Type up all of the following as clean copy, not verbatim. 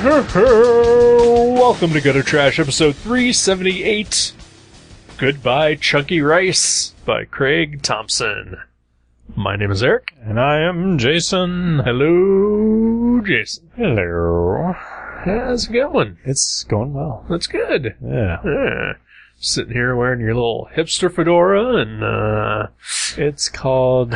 Welcome to Gutter Trash, episode 378. Goodbye, Chunky Rice, by Craig Thompson. My name is Eric. And I am Jason. Hello, Jason. Hello. How's it going? It's going well. That's good. Yeah. Sitting here wearing your little hipster fedora and, It's called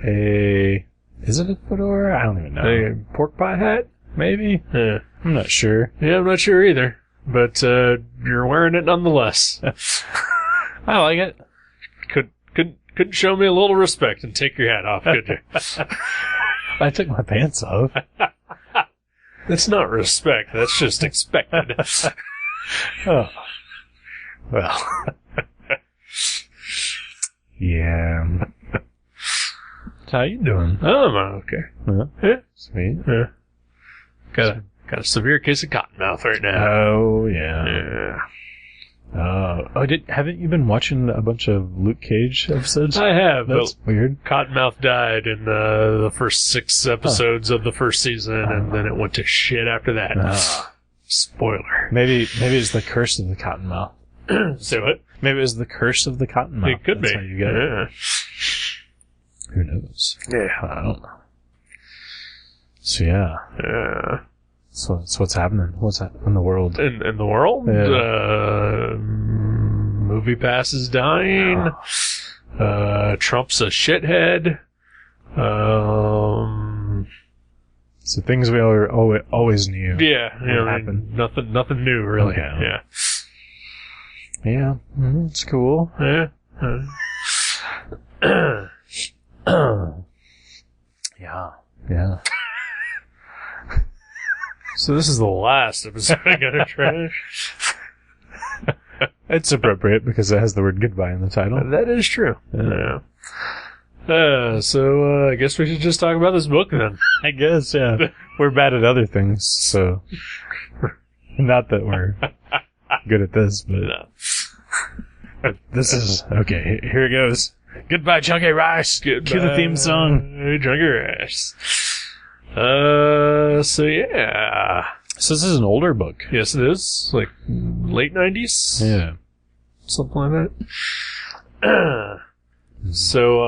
Is it a fedora? I don't even know. a pork pie hat? Maybe? Yeah. I'm not sure. Yeah, I'm not sure either. But, you're wearing it nonetheless. I like it. Couldn't show me a little respect and take your hat off, could you? I took my pants off. That's not respect. That's just expected. Oh. Well. Yeah. How you doing? Oh, I'm okay. Yeah. Sweet. Yeah. Got a severe case of cottonmouth right now. Oh, yeah. Yeah. Haven't you been watching a bunch of Luke Cage episodes? I have. That's weird. Cottonmouth died in the first 6 episodes of the first season, and then it went to shit after that. Spoiler. Maybe it's the curse of the cottonmouth. Say what? Maybe it was the curse of the cottonmouth. It could That's be. How you get it. Yeah. Who knows? Yeah. I don't know. So yeah. Yeah. So what's happening? What's happening in the world? In the world? Yeah. Movie Pass is dying. Trump's a shithead. So things we always knew. Yeah, What happened? Nothing new, really. Okay. Yeah. Yeah, it's cool. Yeah. Yeah. So this is the last episode of Gutter Trash. It's appropriate because it has the word goodbye in the title. That is true. Yeah. So I guess we should just talk about this book then. I guess, yeah. We're bad at other things, so... Not that we're good at this, but... No. This is... Okay, here it goes. Goodbye, Chunky Rice! Goodbye, Cue the theme song. Chunky Rice. So yeah. So this is an older book. Yes, it is. Like late 90s? Yeah. Something like that. So,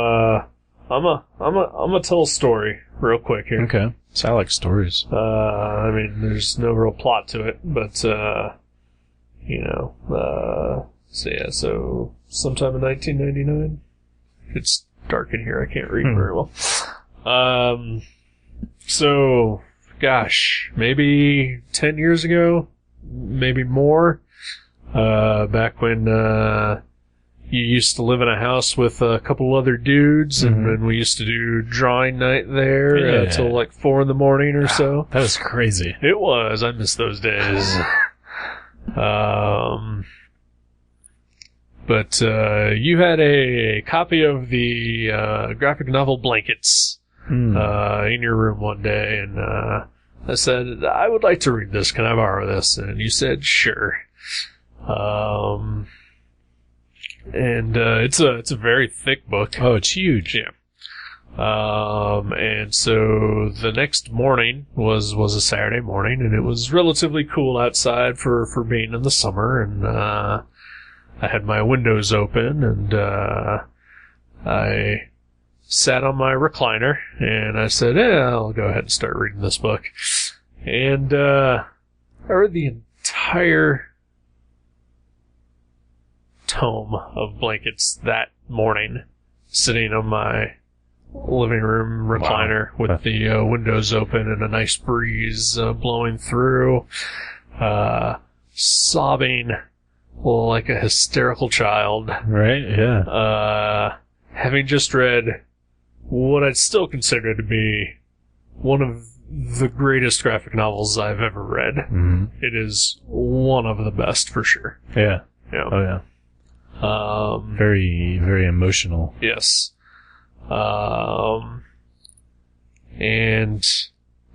I'm gonna tell a story real quick here. Okay. So I like stories. I mean, there's no real plot to it, but, so sometime in 1999. It's dark in here, I can't read very well. So, gosh, maybe 10 years ago, maybe more, back when, you used to live in a house with a couple other dudes, and we used to do drawing night there till like 4 a.m. or so. That was crazy. It was. I miss those days. But you had a copy of the graphic novel Blankets in your room one day, and I said, I would like to read this. Can I borrow this? And you said, sure. And it's a very thick book. Oh, it's huge. Yeah. And so the next morning was a Saturday morning, and it was relatively cool outside for being in the summer, and I had my windows open, and I sat on my recliner, and I said, I'll go ahead and start reading this book. And I read the entire tome of Blankets that morning, sitting on my living room recliner with the windows open and a nice breeze blowing through, sobbing like a hysterical child. Right, yeah. Having just read what I'd still consider to be one of the greatest graphic novels I've ever read. Mm-hmm. It is one of the best for sure. Yeah. Yeah. Oh, yeah. Very, very emotional. Yes. And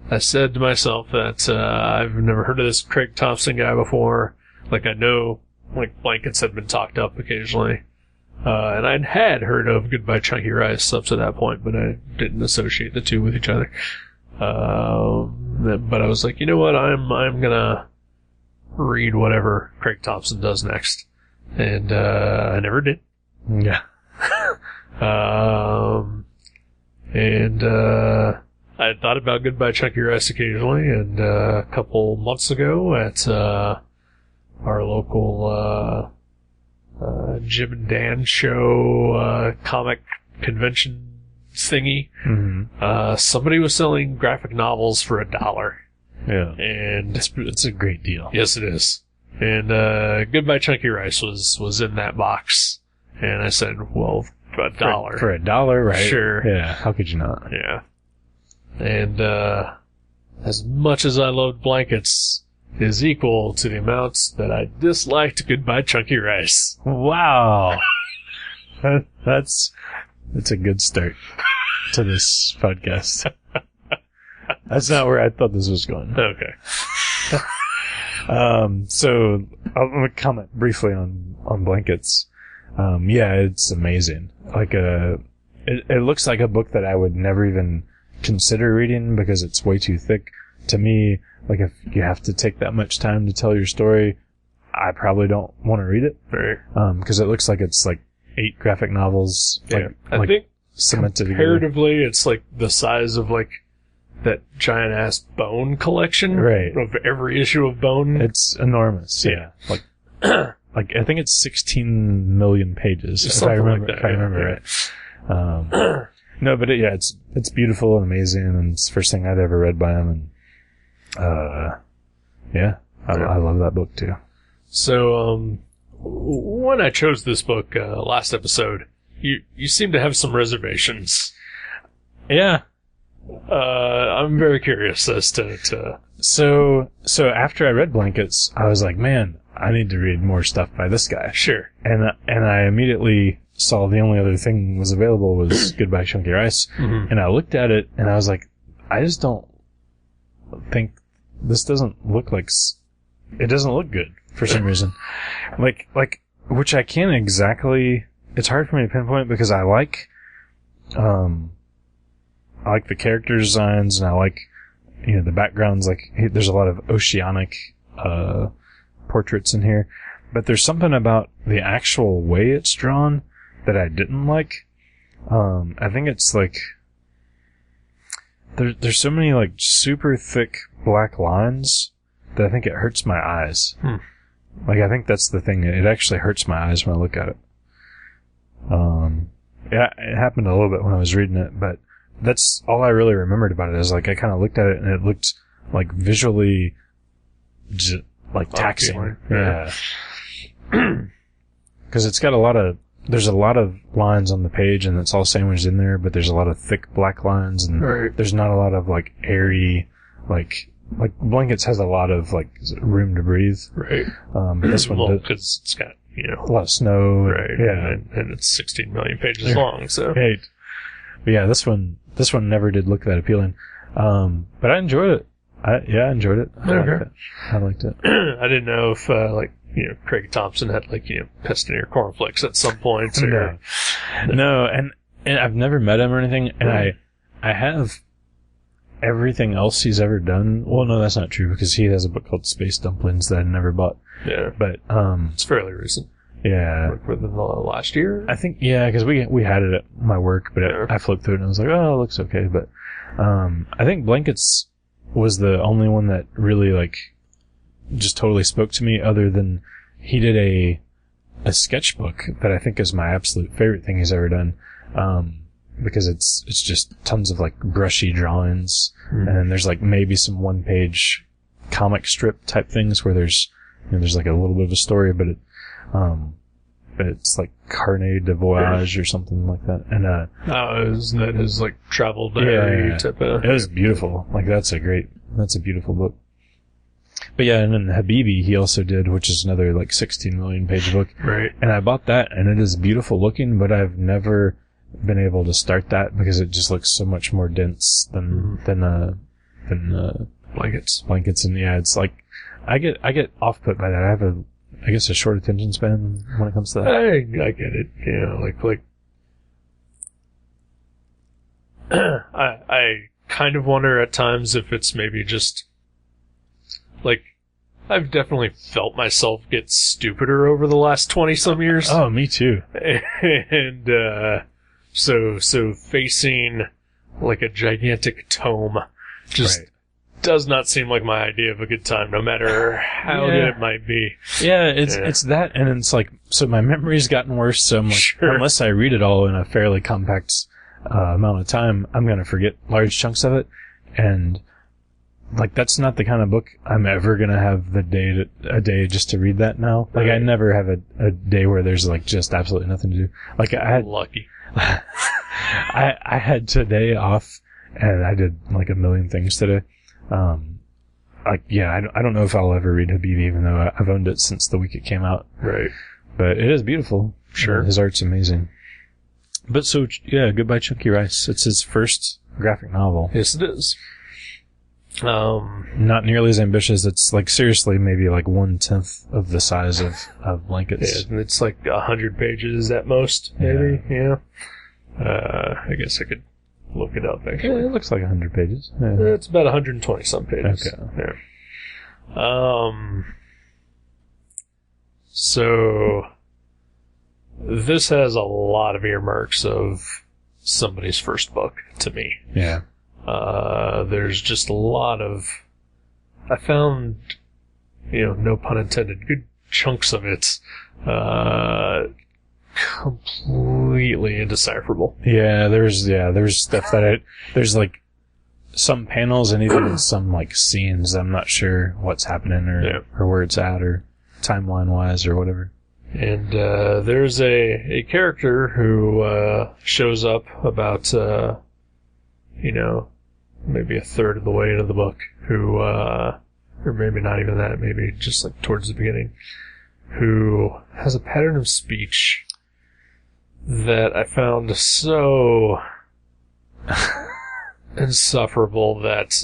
I said to myself that I've never heard of this Craig Thompson guy before. Like, I know, like, Blankets had been talked up occasionally. And I had heard of Goodbye Chunky Rice up to that point, but I didn't associate the two with each other. but I was like, you know what? I'm gonna read whatever Craig Thompson does next, and I never did. Yeah. And I had thought about Goodbye Chunky Rice occasionally, and a couple months ago at our local Jim and Dan show comic convention thingy, somebody was selling graphic novels for $1. Yeah. And it's a great deal. yes, it is. And Goodbye Chunky Rice was in that box, and I said, well, for $1. For $1, right? Sure. Yeah. How could you not? Yeah. And as much as I loved blankets is equal to the amounts that I disliked Goodbye Chunky Rice. Wow. That's a good start to this podcast. That's not where I thought this was going. Okay. So I'm gonna comment briefly on blankets. Yeah, it's amazing. Like it looks like a book that I would never even consider reading because it's way too thick. To me, like if you have to take that much time to tell your story, I probably don't want to read it. Right. Because it looks like it's like 8 graphic novels. Yeah. I think cemented together. comparatively, it's like the size of like that giant ass Bone collection. Right. Of every issue of Bone. It's enormous. Yeah. Like I think it's 16 million pages. If I remember, right. No, but it's beautiful and amazing, and it's the first thing I'd ever read by him, and I love that book too. So, when I chose this book last episode, you seem to have some reservations. Yeah. I'm very curious as to. So after I read Blankets, I was like, man, I need to read more stuff by this guy. Sure. And I immediately saw the only other thing was available was Goodbye Chunky Rice. Mm-hmm. And I looked at it and I was like, I just don't think this doesn't look like, it doesn't look good for some reason. Like, which I can't exactly, it's hard for me to pinpoint because I like the character designs and I like, the backgrounds, like there's a lot of oceanic, portraits in here, but there's something about the actual way it's drawn that I didn't like. I think it's like there's so many like super thick black lines that I think it hurts my eyes. Like I think that's the thing. It actually hurts my eyes when I look at it. Yeah, it happened a little bit when I was reading it, but that's all I really remembered about it is like I kind of looked at it and it looked like visually like taxing. Yeah. Because it's got there's a lot of lines on the page and it's all sandwiched in there, but there's a lot of thick black lines and there's not a lot of like airy, like Blankets has a lot of like room to breathe. Right. But this one, because it's got, a lot of snow. Right. Yeah. And it's 16 million pages long, so. Right. But yeah, this one never did look that appealing. But I enjoyed it. I enjoyed it. I liked it. I didn't know if, Craig Thompson had, pissed in your cornflakes at some point. Or... No, and I've never met him or anything, and I have everything else he's ever done. Well, no, that's not true, because he has a book called Space Dumplings that I never bought. Yeah. But, it's fairly recent. Yeah. Within the last year? I think, yeah, because we had it at my work, but I flipped through it and I was like, oh, it looks okay. But, I think Blankets was the only one that really, just totally spoke to me, other than he did a sketchbook that I think is my absolute favorite thing he's ever done. Because it's just tons of brushy drawings, and there's maybe some one-page comic strip type things where there's there's a little bit of a story, but it's Carnet de Voyage or something like that. And isn't that his travel diary type of? It was beautiful. That's a beautiful book. But yeah, and then Habibi he also did, which is another 16 million page book. Right. And I bought that, and it is beautiful looking, but I've never been able to start that because it just looks so much more dense than Blankets. And yeah, it's I get off put by that. I have a short attention span when it comes to that. I get it. I kind of wonder at times if it's maybe just, like, I've definitely felt myself get stupider over the last 20-some years. Oh, me too. And, so facing, like, a gigantic tome just does not seem like my idea of a good time, no matter how good it might be. Yeah, it's that, and it's like, so my memory's gotten worse, so I'm like, unless I read it all in a fairly compact amount of time, I'm gonna forget large chunks of it, and like, that's not the kind of book I'm ever gonna have a day just to read that now. Like, I never have a day where there's, like, just absolutely nothing to do. Like, I had... Lucky. I had today off, and I did, like, a million things today. I don't know if I'll ever read Habibi, even though I've owned it since the week it came out. Right. But it is beautiful. Sure. His art's amazing. But so, yeah, Goodbye Chunky Rice. It's his first graphic novel. Yes, it is. Not nearly as ambitious. It's like, seriously, maybe like 1/10 of the size of Blankets. Yeah, it's like 100 pages at most, maybe. Yeah. I guess I could look it up, actually. Yeah, it looks like 100 pages. Yeah. It's about 120 some pages. Okay. Yeah. So this has a lot of earmarks of somebody's first book to me. Yeah. There's just a lot of, I found, no pun intended, good chunks of it, completely indecipherable. Yeah, there's stuff that there's like some panels and even some like scenes I'm not sure what's happening or where it's at or timeline wise or whatever. And there's a character who shows up about maybe a third of the way into the book, who or maybe not even that, maybe just like towards the beginning, who has a pattern of speech that I found so insufferable that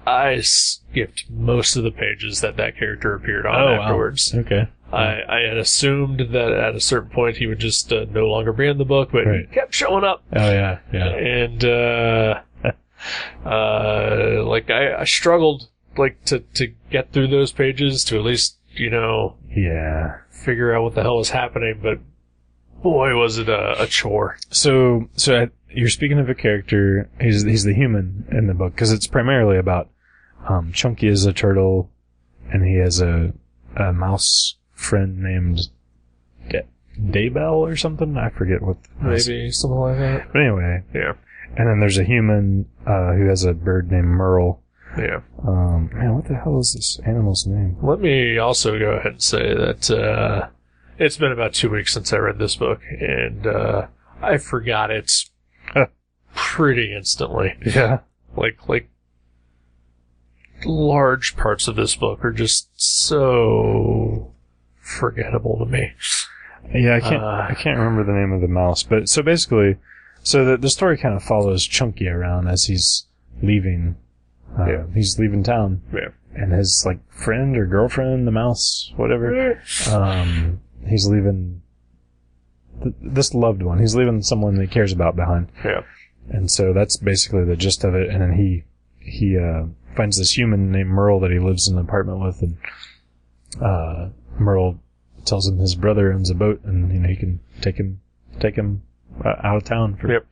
I skipped most of the pages that character appeared on afterwards. Wow. Okay. I had assumed that at a certain point he would just no longer be in the book, but he kept showing up. Oh, yeah, yeah. And, I struggled, like, to get through those pages to at least, figure out what the hell was happening, but boy, was it a chore. So you're speaking of a character, he's the human in the book, because it's primarily about, Chunky is a turtle, and he has a mouse friend named Daybell or something? I forget what. Maybe something like that. But anyway. Yeah. And then there's a human, who has a bird named Merle. Yeah. Man, what the hell is this animal's name? Let me also go ahead and say that, it's been about 2 weeks since I read this book, and, I forgot it pretty instantly. Yeah. Like, large parts of this book are just so forgettable to me. Yeah, I can't remember the name of the mouse, but so basically, the story kind of follows Chunky around as he's leaving. He's leaving town. Yeah. And his like friend or girlfriend, the mouse, whatever. He's leaving this loved one. He's leaving someone that he cares about behind. Yeah. And so that's basically the gist of it. And then he finds this human named Merle that he lives in an apartment with, and Merle tells him his brother owns a boat, and he can take him out of town for a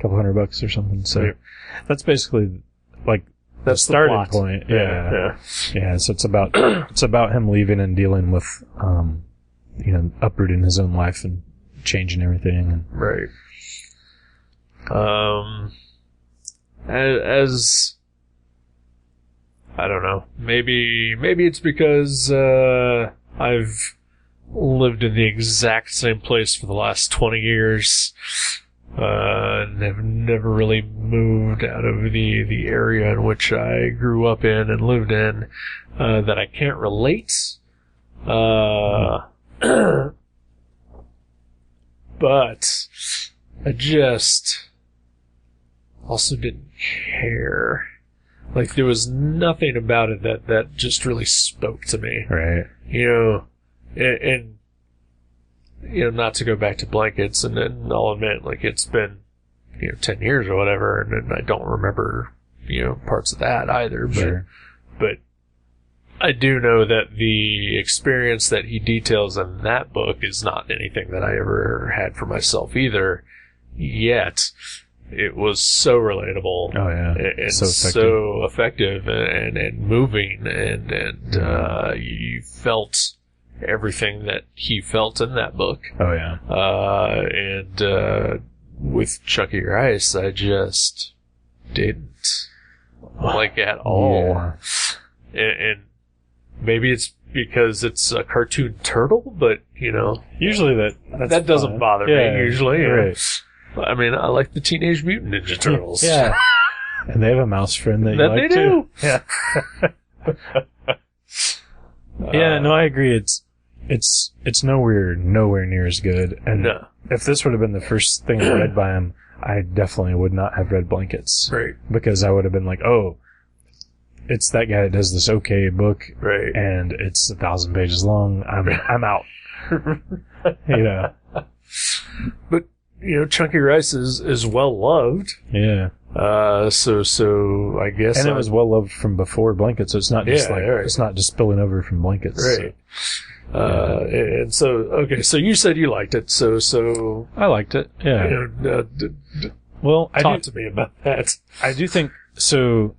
couple $100 or something. So that's basically like that's the starting plot. point. Yeah. So it's about him leaving and dealing with uprooting his own life and changing everything. And right. As I don't know, maybe it's because I've lived in the exact same place for the last 20 years, and have never really moved out of the area in which I grew up in and lived in, that I can't relate. But I just also didn't care. Like, there was nothing about it that just really spoke to me. right. And not to go back to Blankets, and I'll admit, like, it's been, 10 years or whatever, and I don't remember, parts of that either. But I do know that the experience that he details in that book is not anything that I ever had for myself either, yet it was so relatable. Oh, yeah. And so effective and moving, and you felt everything that he felt in that book. Oh, yeah. And with Chucky Rice, I just didn't like at all. Yeah. And maybe it's because it's a cartoon turtle, but, Usually that doesn't fine. bother me, usually. Right. I mean, I like the Teenage Mutant Ninja Turtles. Yeah. And they have a mouse friend that you like, they do. too. Yeah. Yeah, no, I agree. It's nowhere near as good. And if this would have been the first thing I read by him, I definitely would not have read Blankets. Right. Because I would have been like, oh, it's that guy that does this okay book. Right. And it's 1,000 pages long. I'm out. But, Chunky Rice is well loved. Yeah. So I guess. And it was well loved from before Blankets, so it's not just right. it's not just spilling over from Blankets. Right. And so, okay, so you said you liked it, so I liked it. Yeah. Well, talk to me about that. I do think so.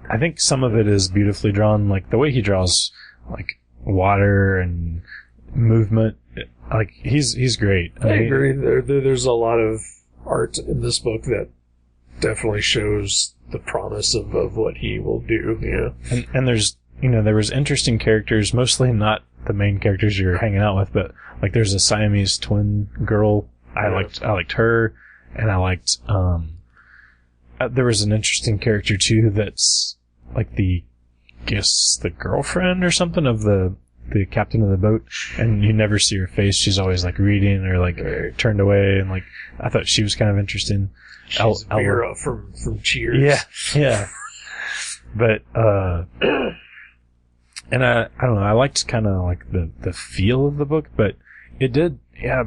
I think some of it is beautifully drawn, like the way he draws, like water and movement. Like he's great. I agree. There's a lot of art in this book that definitely shows the promise of what he will do. Yeah. And there's there was interesting characters, mostly not the main characters you're hanging out with, but like there's a Siamese twin girl. I liked her, and I liked there was an interesting character too that's like the girlfriend or something of the captain of the boat, and you never see her face. She's always like reading or like turned away, and like I thought she was kind of interesting. She's Vera from Cheers. Yeah. But and I don't know. I liked kind of like the feel of the book, but it did. Yeah,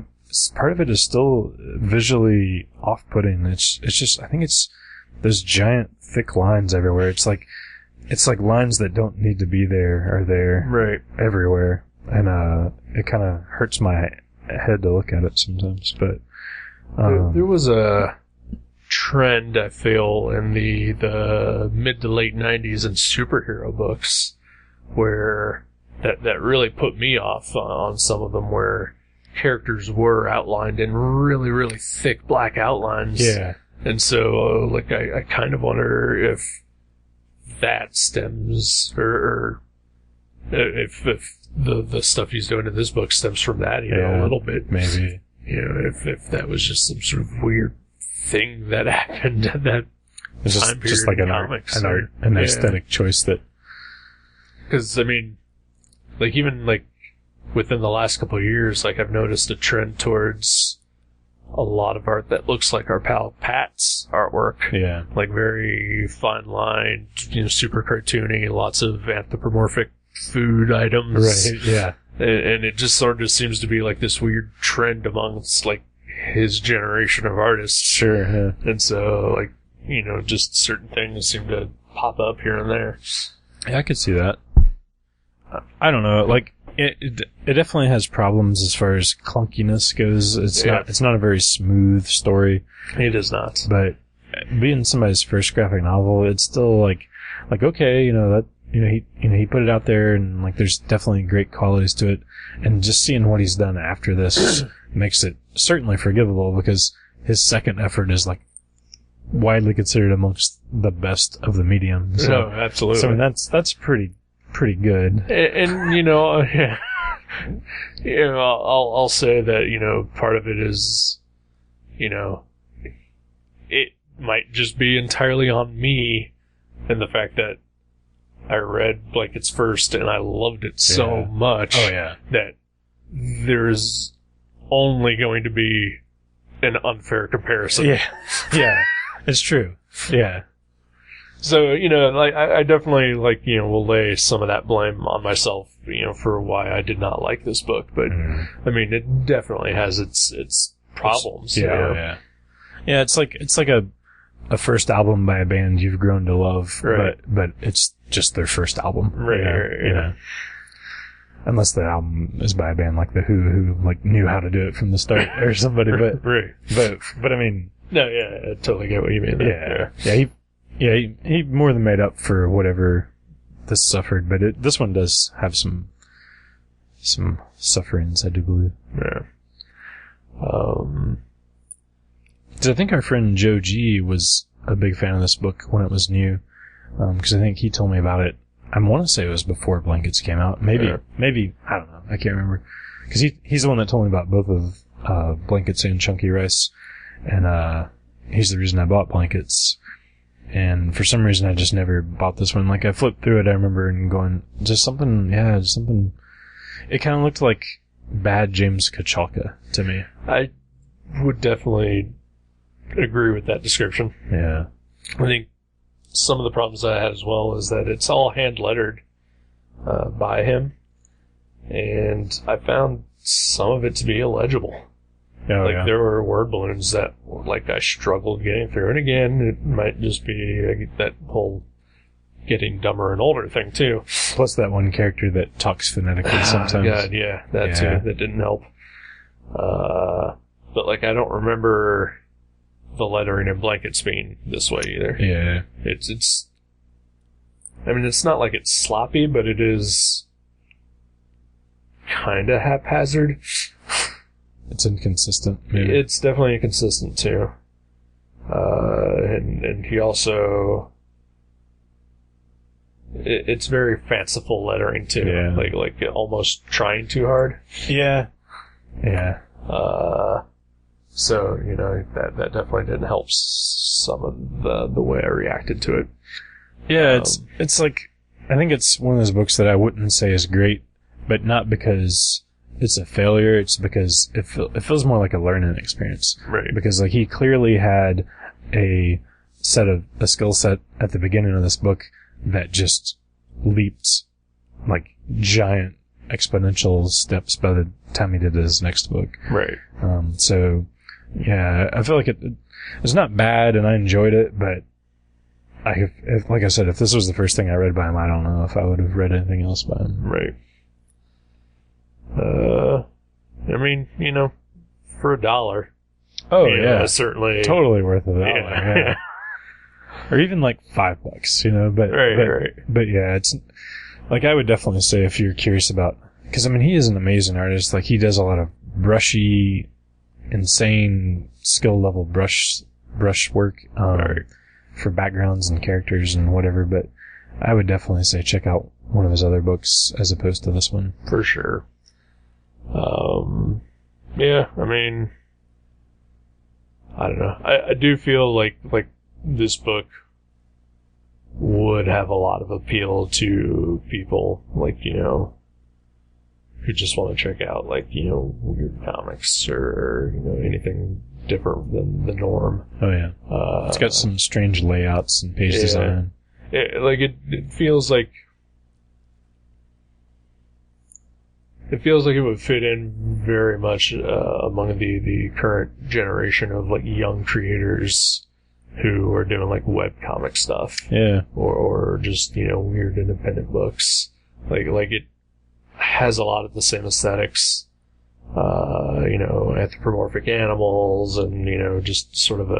part of it is still visually off-putting. It's just I think it's those giant thick lines everywhere. It's like lines that don't need to be there are there right everywhere, and it kind of hurts my head to look at it sometimes. But there was a trend, I feel, in the mid to late 90s in superhero books where that really put me off on some of them, where characters were outlined in really, really thick black outlines. Yeah. And so, I kind of wonder if that stems, or if the stuff he's doing in this book stems from that, a little bit. Maybe. If that was just some sort of weird thing that happened at that it's time period just like in comics. an aesthetic choice that... Because, I mean, even within the last couple of years, I've noticed a trend towards a lot of art that looks like our pal Pat's artwork. Yeah. Very fine line, super cartoony, lots of anthropomorphic food items. Right, yeah. And it just sort of seems to be this weird trend amongst his generation of artists. Sure, yeah. And so just certain things seem to pop up here and there. Yeah, I could see that. I don't know, it definitely has problems as far as clunkiness goes. It's not a very smooth story. It is not. But being somebody's first graphic novel, it's still okay, he put it out there, and there's definitely great qualities to it. And just seeing what he's done after this makes it certainly forgivable, because his second effort is widely considered amongst the best of the medium. So, absolutely. So I mean, that's pretty good. And I'll say that part of it is it might just be entirely on me, and the fact that I read Blankets first and I loved it so much that there's only going to be an unfair comparison. Yeah, it's true. Yeah. So, I definitely, will lay some of that blame on myself, for why I did not like this book. But, I mean, it definitely has its problems. Yeah. Yeah, it's like a first album by a band you've grown to love, Right. but it's just their first album. Right, you know, right, you know. Unless the album is by a band like The who like knew how to do it from the start or somebody, but Right. but I mean, No, yeah, I totally get what you mean. he more than made up for whatever this suffered, but this one does have some sufferings, I do believe. Yeah. 'Cause I think our friend Joe G was a big fan of this book when it was new, because I think he told me about it. I want to say it was before Blankets came out. Maybe, I don't know. I can't remember. Because he's the one that told me about both of Blankets and Chunky Rice. And he's the reason I bought Blankets. And for some reason I just never bought this one. Like I flipped through it, I remember, and going, just something. It kind of looked like bad James Kachalka to me. I would definitely agree with that description. Yeah. I think some of the problems I had as well is that it's all hand lettered by him, and I found some of it to be illegible. Oh, like yeah. there were word balloons that like I struggled getting through, and again, it might just be that whole getting dumber and older thing too. Plus that one character that talks phonetically sometimes. God, yeah, that too. That didn't help. But like I don't remember the lettering in Blankets being this way either. Yeah. It's I mean, it's not like it's sloppy, but it is kind of haphazard. It's inconsistent, maybe. It's definitely inconsistent too. And he also, it's very fanciful lettering too. Yeah. Like almost trying too hard. Yeah. Yeah. So, you know, that definitely didn't help some of the way I reacted to it. Yeah, it's like, I think it's one of those books that I wouldn't say is great, but not because it's a failure, it's because it feels more like a learning experience. Right. Because like he clearly had a skill set at the beginning of this book that just leaped like giant exponential steps by the time he did his next book. Right. So yeah, I feel like it's not bad and I enjoyed it, but like I said, if this was the first thing I read by him, I don't know if I would have read anything else by him. Right. I mean, you know, for $1. Oh, yeah. Certainly. Totally worth it. Yeah. Or even like $5, you know, but yeah, it's like, I would definitely say if you're curious about, cause I mean, he is an amazing artist. Like he does a lot of brushy, insane skill level brush work, for backgrounds and characters and whatever, but I would definitely say check out one of his other books as opposed to this one. For sure. Yeah, I mean, I don't know. I do feel like this book would have a lot of appeal to people, like, you know, who just want to check out, like, you know, weird comics or, you know, anything different than the norm. Oh, yeah. It's got some strange layouts and page design. It feels like it would fit in very much among the current generation of like young creators who are doing like webcomic stuff. Yeah. Or just, you know, weird independent books. Like it has a lot of the same aesthetics, you know, anthropomorphic animals and, you know, just sort of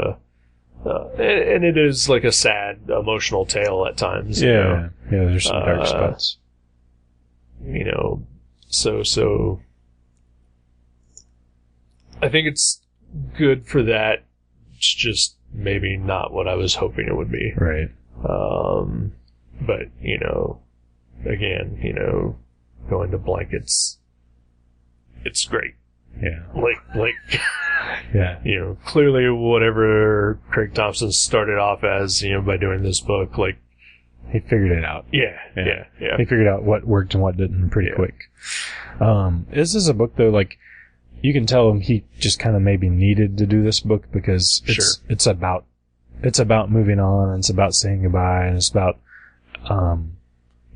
and it is like a sad, emotional tale at times. Yeah. You know? Yeah, there's some dark spots. You know, so I think it's good for that. It's just maybe not what I was hoping it would be. Right. But, you know, again, you know, going to Blankets, it's great. Yeah. Like, yeah. You know, clearly whatever Craig Thompson started off as, you know, by doing this book, like, he figured it out. Yeah. He figured out what worked and what didn't pretty quick. This is a book though, like, you can tell him he just kind of maybe needed to do this book because it's about moving on and it's about saying goodbye and it's about,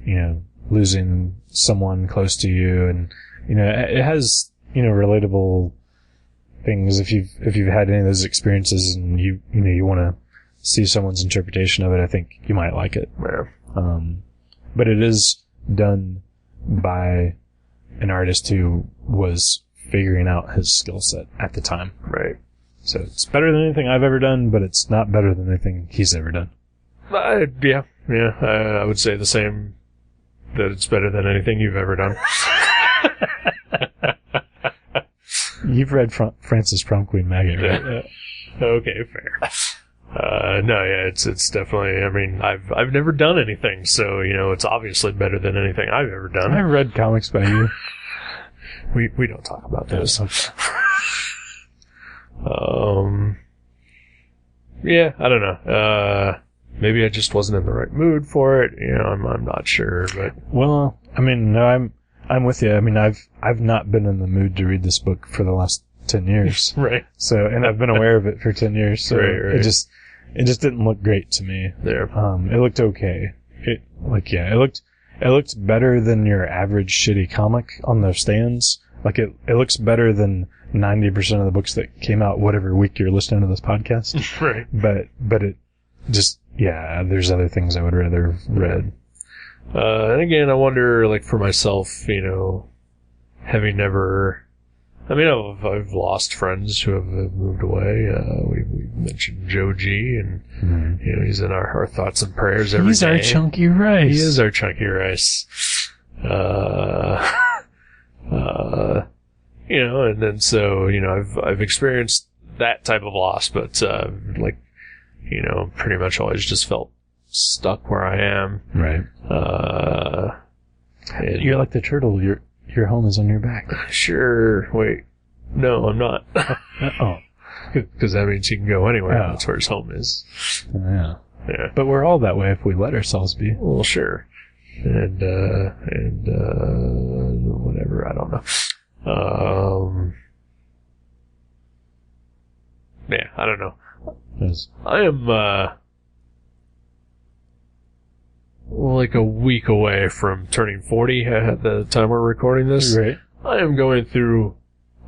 you know, losing someone close to you and, you know, it has, you know, relatable, things, if you've had any of those experiences and you want to see someone's interpretation of it, I think you might like it. Yeah. But it is done by an artist who was figuring out his skill set at the time. Right. So it's better than anything I've ever done, but it's not better than anything he's ever done. Yeah. I would say the same, that it's better than anything you've ever done. You've read Francis Prom Queen Maggot, right? Okay, fair. No, yeah, it's definitely, I mean, I've never done anything, so, it's obviously better than anything I've ever done. I've read comics by you. We don't talk about those. Yeah, I don't know. Maybe I just wasn't in the right mood for it. I'm not sure, but. Well, I mean, no, I'm with you. I mean, I've not been in the mood to read this book for the last 10 years. Right. So, and I've been aware of it for 10 years. So right. it just didn't look great to me. There. It looked okay. It looked better than your average shitty comic on the stands. Like it looks better than 90% of the books that came out whatever week you're listening to this podcast. Right. But it just, yeah, there's other things I would rather have read. And again, I wonder, like, for myself, having never, I mean, I've lost friends who have moved away. We mentioned Joe G, and, he's in our thoughts and prayers every day. He's our chunky rice. He is our chunky rice. And then so, I've experienced that type of loss, but, pretty much always just felt stuck where I am. Right. You're like the turtle. Your home is on your back. Sure. Wait. No, I'm not. Oh. Because that means he can go anywhere. Oh. That's where his home is. Yeah. Yeah. But we're all that way if we let ourselves be. Well, sure. And whatever. I don't know. Yeah, I don't know. I am, like a week away from turning 40 at the time we're recording this. Right. I am going through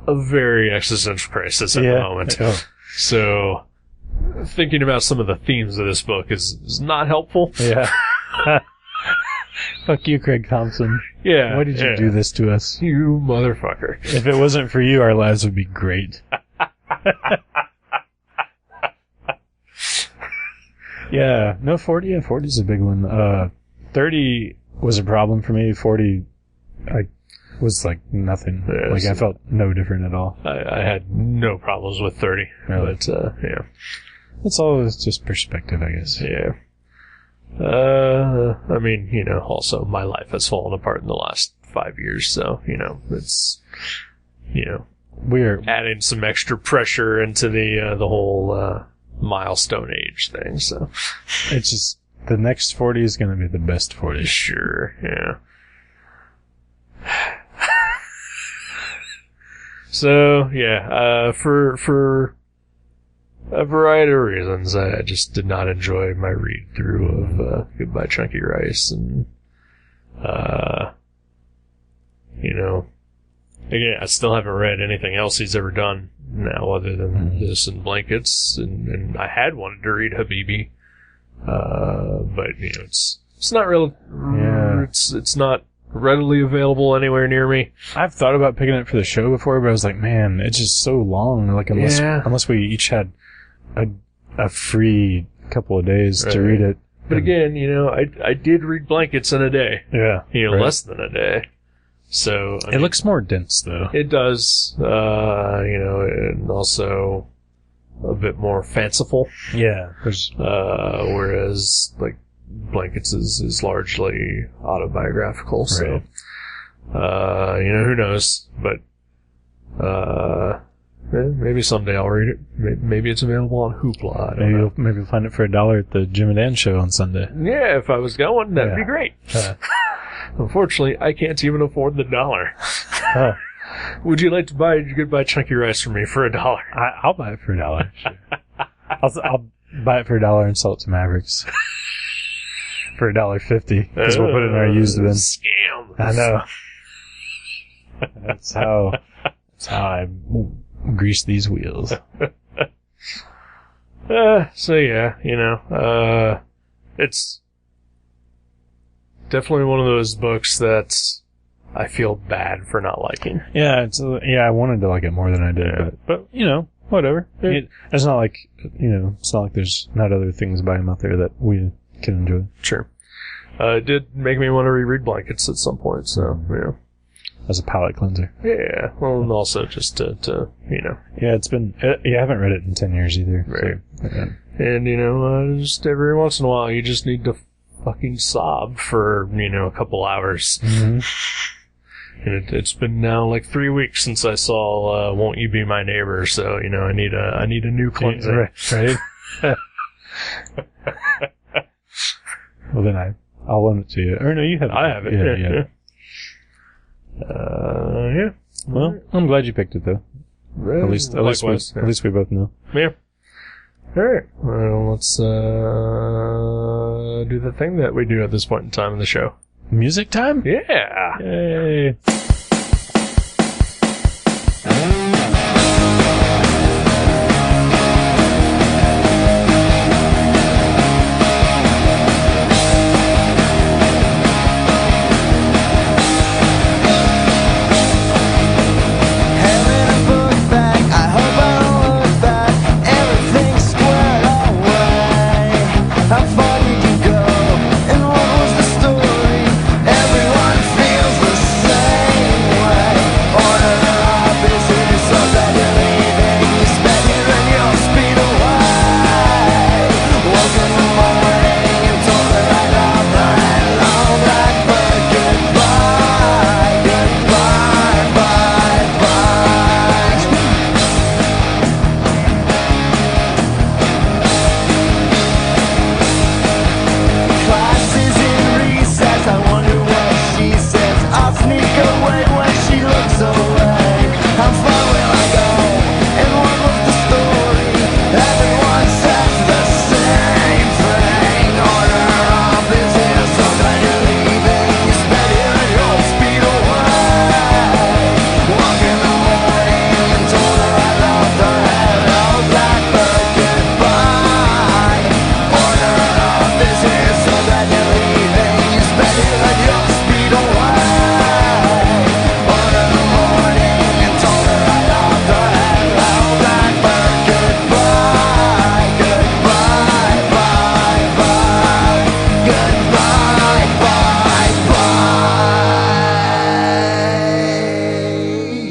a very existential crisis at the moment. Oh. So, thinking about some of the themes of this book is not helpful. Yeah. Fuck you, Craig Thompson. Yeah. Why did you do this to us? You motherfucker. If it wasn't for you, our lives would be great. Yeah. No, 40. Yeah, 40 is a big one. 30 was a problem for me. 40, I was like nothing. Yeah, like I felt no different at all. I had no problems with 30. Really? But, yeah. It's always just perspective, I guess. Yeah. I mean, also my life has fallen apart in the last 5 years, so, it's, We're adding some extra pressure into the whole, milestone age thing, so. It's just, the next 40 is going to be the best 40. Sure, yeah. So, yeah, for a variety of reasons, I just did not enjoy my read through of Goodbye Chunky Rice, and again, I still haven't read anything else he's ever done now other than this and Blankets, and I had wanted to read Habibi, but it's not real. Yeah. It's not readily available anywhere near me. I've thought about picking it for the show before, but I was like, man, it's just so long. Like unless we each had a free couple of days to read it. But again, I did read Blankets in a day. Yeah. Less than a day. So it looks more dense though. It does. And also a bit more fanciful. Yeah. Whereas like Blankets is largely autobiographical. So who knows? But maybe someday I'll read it. Maybe it's available on Hoopla. I don't know. Maybe you'll find it for $1 at the Jim and Dan show on Sunday. Yeah, if I was going, that'd be great. Unfortunately, I can't even afford the $1. Would you like to buy Goodbye Chunky Rice for me for $1? I'll buy it for $1. Sure. I'll buy it for $1 and sell it to Mavericks for $1.50 because we'll put it in our used bin. Scam. I know. That's how I grease these wheels. So yeah, it's definitely one of those books that I feel bad for not liking. Yeah, I wanted to like it more than I did, but whatever. Yeah. It's not like it's not like there's not other things by him out there that we can enjoy. Sure. It did make me want to reread Blankets at some point, so as a palate cleanser. Yeah, well, and also just to Yeah, it's been. I haven't read it in 10 years either. Right. So, yeah. And just every once in a while, you just need to fucking sob for a couple hours. Mm-hmm. And it's been now like 3 weeks since I saw "Won't You Be My Neighbor," so I need a new cleansing. Right. Well, then I'll loan it to you. Or no, you have it. I have it. Yeah. Yeah. Well, I'm glad you picked it though. At least we both know. Yeah. All right. Well, let's do the thing that we do at this point in time in the show. Music time? Yeah. Yay.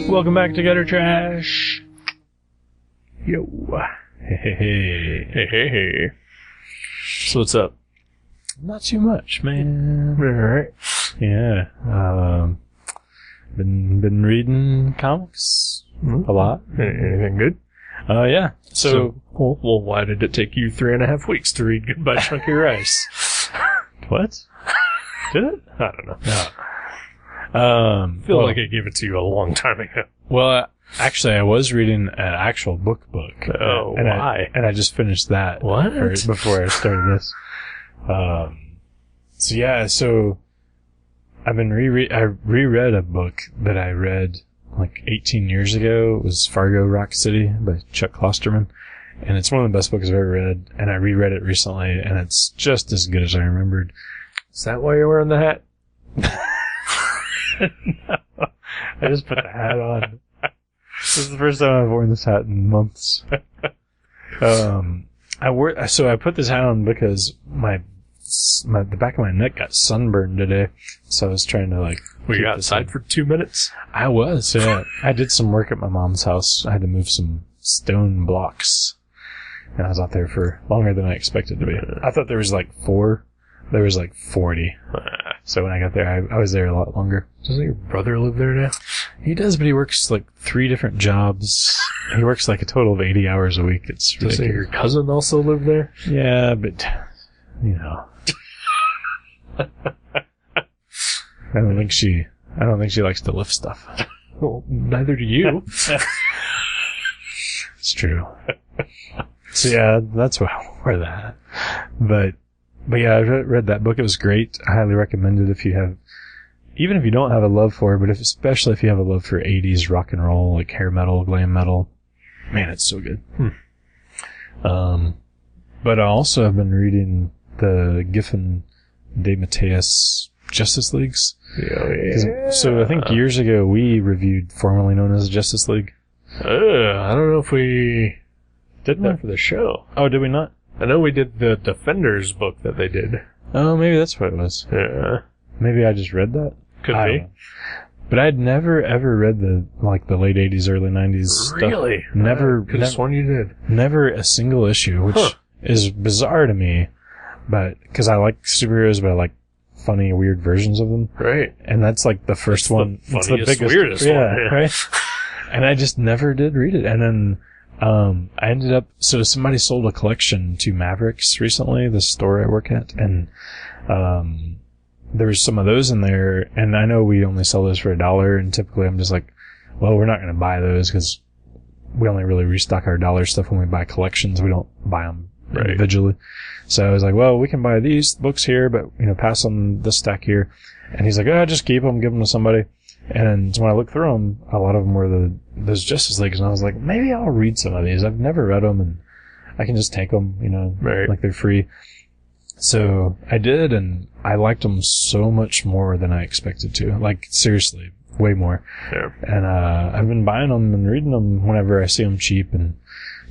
Welcome back to Gutter Trash. Yo. Hey. So what's up? Not too much, man. All right. Yeah. Been reading comics a lot. Anything good? Yeah. So cool. Well, why did it take you 3.5 weeks to read Goodbye Chunky Rice? What? Did it? I don't know. No. I feel like I gave it to you a long time ago. Well, actually, I was reading an actual book. Oh, why? I just finished that. What? Before I started this. So I've been I reread a book that I read like 18 years ago. It was Fargo Rock City by Chuck Klosterman. And it's one of the best books I've ever read. And I reread it recently, and it's just as good as I remembered. Is that why you're wearing the hat? No, I just put the hat on. This is the first time I've worn this hat in months. I put this hat on because the back of my neck got sunburned today, so I was trying to Were you outside for 2 minutes? I was, yeah. I did some work at my mom's house. I had to move some stone blocks, and I was out there for longer than I expected to be. I thought there was 4. There was 40. So when I got there, I was there a lot longer. Doesn't your brother live there now? He does, but he works 3 different jobs. He works a total of 80 hours a week. It's ridiculous. Does your cousin also live there? Yeah, but I don't think she likes to lift stuff. Well, neither do you. It's true. So yeah, that's where that. But yeah, I read that book. It was great. I highly recommend it even if you don't have a love for it, but especially if you have a love for 80s rock and roll, hair metal, glam metal. Man, it's so good. But I also have been reading the Giffen de Mateus Justice Leagues. Yeah. So I think years ago we reviewed formerly known as Justice League. I don't know if we did that for the show. Oh, did we not? I know we did the Defenders book that they did. Oh, maybe that's what it was. Yeah. Maybe I just read that. Could I be. don't know. But I'd never ever read the late 80s, early 90s Really? stuff. Never. Could have sworn you did. Never a single issue, which is bizarre to me. But, because I like superheroes, but I like funny, weird versions of them. Right. And that's like the first one. It's the biggest, weirdest one. Yeah. Right? And I just never did read it. And then, I ended up, so somebody sold a collection to Mavericks recently, the store I work at, and, there was some of those in there, and I know we only sell those for $1, and typically I'm just like, well, we're not going to buy those because we only really restock our dollar stuff when we buy collections. We don't buy them individually. So I was like, well, we can buy these books here, but, pass on this stack here. And he's like, just keep them, give them to somebody. And so when I looked through them, a lot of them were those Justice Leagues, and I was like, maybe I'll read some of these. I've never read them, and I can just take them, like they're free. So I did, and I liked them so much more than I expected to. Like, seriously, way more. Yeah. And I've been buying them and reading them whenever I see them cheap, and